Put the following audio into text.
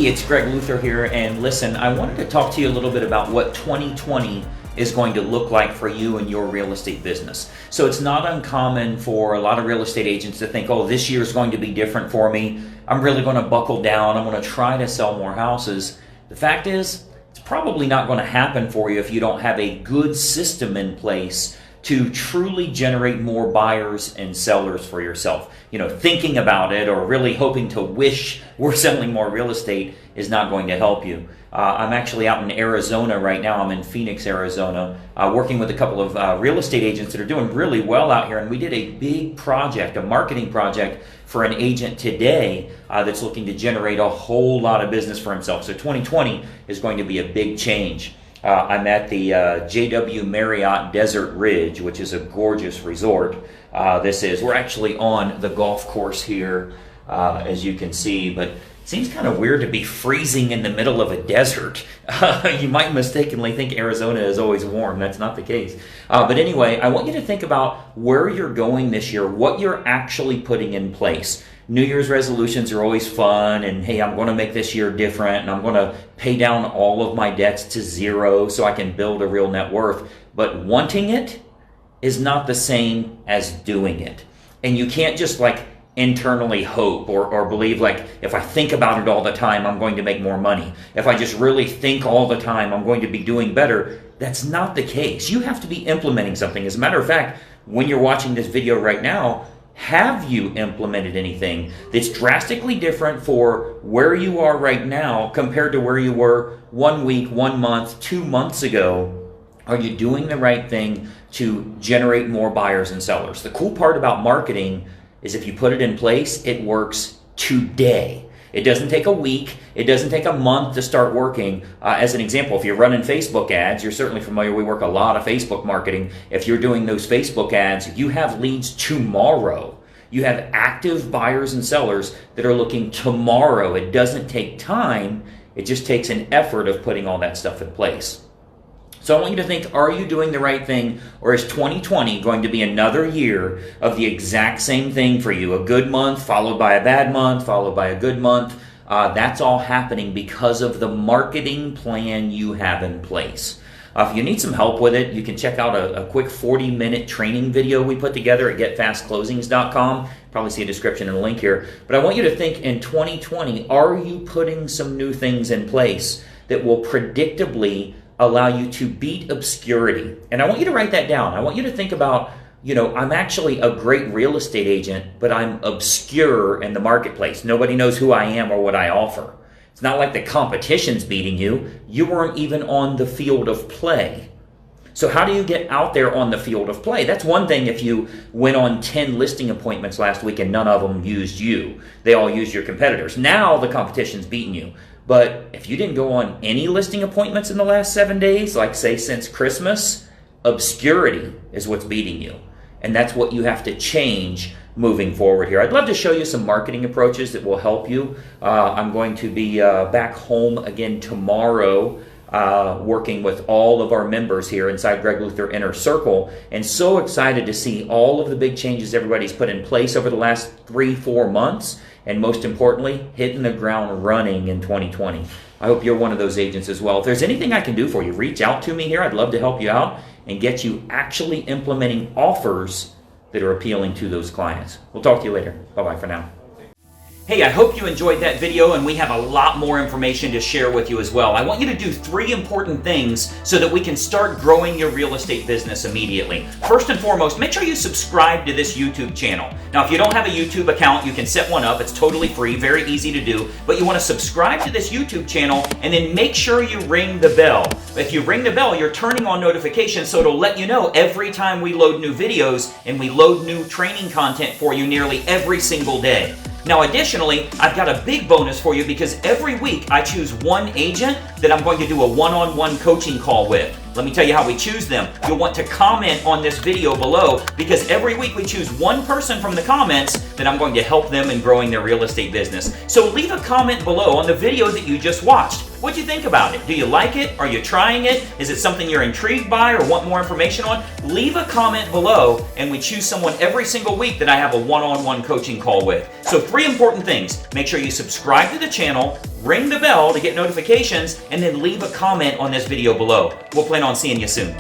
Hey, it's Greg Luther here, and listen, I wanted to talk to you a little bit about what 2020 is going to look like for you and your real estate business. So it's not uncommon for a lot of real estate agents to think, oh, this year is going to be different for me. I'm really going to buckle down. I'm going to try to sell more houses. The fact is, it's probably not going to happen for you if you don't have a good system in place to truly generate more buyers and sellers for yourself. You know, thinking about it or really hoping to wish we're selling more real estate is not going to help you. I'm actually out in Arizona right now. I'm in Phoenix, Arizona, working with a couple of real estate agents that are doing really well out here. And we did a big project, a marketing project for an agent today that's looking to generate a whole lot of business for himself. So 2020 is going to be a big change. I'm at the JW Marriott Desert Ridge, which is a gorgeous resort. We're actually on the golf course here, as you can see, but it seems kind of weird to be freezing in the middle of a desert. You might mistakenly think Arizona is always warm. That's not the case. But anyway, I want you to think about where you're going this year, what you're actually putting in place. New Year's resolutions are always fun, and hey, I'm going to make this year different, and I'm going to pay down all of my debts to zero so I can build a real net worth. But wanting it is not the same as doing it. And you can't just internally hope or believe if I think about it all the time, I'm going to make more money. If I just really think all the time, I'm going to be doing better. That's not the case. You have to be implementing something. As a matter of fact, when you're watching this video right now, have you implemented anything that's drastically different for where you are right now compared to where you were 1 week, 1 month, 2 months ago? Are you doing the right thing to generate more buyers and sellers? The cool part about marketing is if you put it in place, it works today. It doesn't take a week. It doesn't take a month to start working. As an example, if you're running Facebook ads, you're certainly familiar. We work a lot of Facebook marketing. If you're doing those Facebook ads, you have leads tomorrow. You have active buyers and sellers that are looking tomorrow. It doesn't take time. It just takes an effort of putting all that stuff in place. So I want you to think, are you doing the right thing, or is 2020 going to be another year of the exact same thing for you? A good month followed by a bad month, followed by a good month. That's all happening because of the marketing plan you have in place. If you need some help with it, you can check out a quick 40-minute training video we put together at getfastclosings.com. Probably see a description and a link here. But I want you to think in 2020, are you putting some new things in place that will predictably allow you to beat obscurity? And I want you to write that down. I want you to think about, I'm actually a great real estate agent, but I'm obscure in the marketplace. Nobody knows who I am or what I offer. It's not like the competition's beating you. You weren't even on the field of play. So how do you get out there on the field of play? That's one thing if you went on 10 listing appointments last week and none of them used you. They all used your competitors. Now the competition's beating you. But if you didn't go on any listing appointments in the last 7 days, like say since Christmas, obscurity is what's beating you. And that's what you have to change moving forward here. I'd love to show you some marketing approaches that will help you. I'm going to be back home again tomorrow, working with all of our members here inside Greg Luther Inner Circle, and so excited to see all of the big changes everybody's put in place over the last 3-4 months, and most importantly, hitting the ground running in 2020. I hope you're one of those agents as well. If there's anything I can do for you, reach out to me here. I'd love to help you out and get you actually implementing offers that are appealing to those clients. We'll talk to you later. Bye-bye for now. Hey, I hope you enjoyed that video, and we have a lot more information to share with you as well. I want you to do 3 important things so that we can start growing your real estate business immediately. First and foremost, make sure you subscribe to this YouTube channel. Now, if you don't have a YouTube account, you can set one up. It's totally free, very easy to do. But you want to subscribe to this YouTube channel and then make sure you ring the bell. If you ring the bell, you're turning on notifications, so it'll let you know every time we load new videos, and we load new training content for you nearly every single day. Now, additionally, I've got a big bonus for you because every week I choose one agent that I'm going to do a one-on-one coaching call with. Let me tell you how we choose them. You'll want to comment on this video below because every week we choose one person from the comments that I'm going to help them in growing their real estate business. So leave a comment below on the video that you just watched. What'd you think about it? Do you like it? Are you trying it? Is it something you're intrigued by or want more information on? Leave a comment below and we choose someone every single week that I have a one-on-one coaching call with. So 3 important things. Make sure you subscribe to the channel, ring the bell to get notifications, and then leave a comment on this video below. We'll plan on seeing you soon.